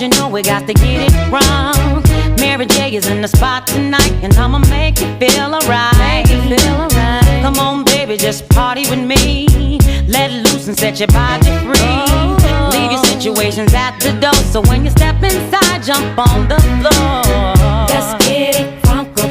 you know we got to get it wrong. Mary J is in the spot tonight, and I'ma make you feel alright. Come on, baby, just party with me. Let loose and set your body free. Leave your situations at the door, so when you step inside, jump on the floor. Let's get it crunk up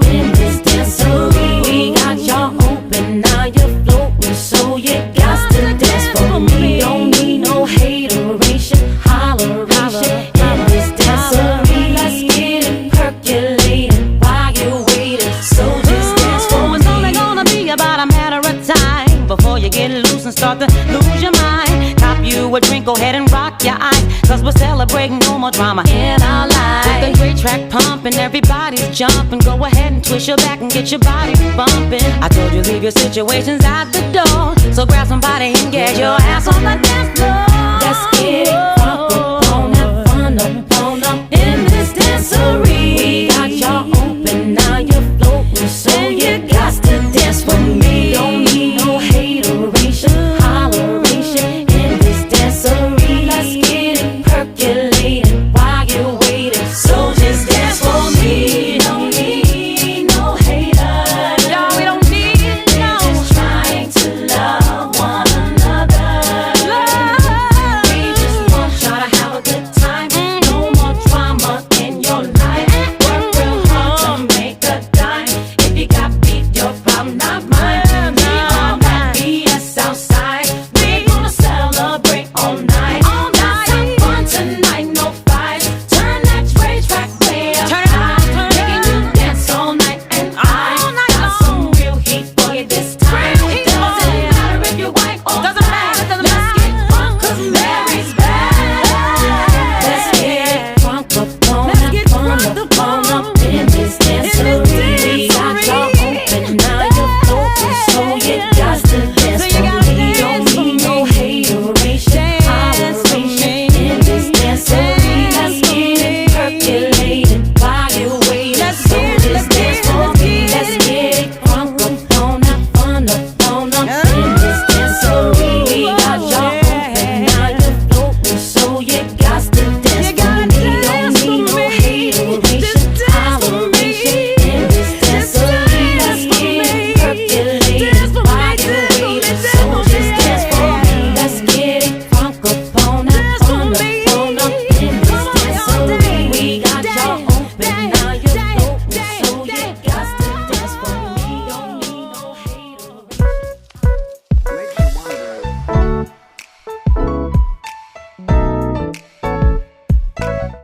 in this dancery. We got y'all open, now you're floating, so you got to dance for me. Don't need no hateration, holleration in this dancery. Let's get it percolating while you're waiting, so just dance for me. It's only gonna be about a matter of time before you get loose and start to lose your mind. Cop you a drink, go ahead and rock your eyes, cause we're celebrating no more drama in our lives. With a great track pumping, everybody's jumping. Go ahead and twist your back and get your body bumping. I told you leave your situations at the door, so grab somebody and get your ass on the dance floor.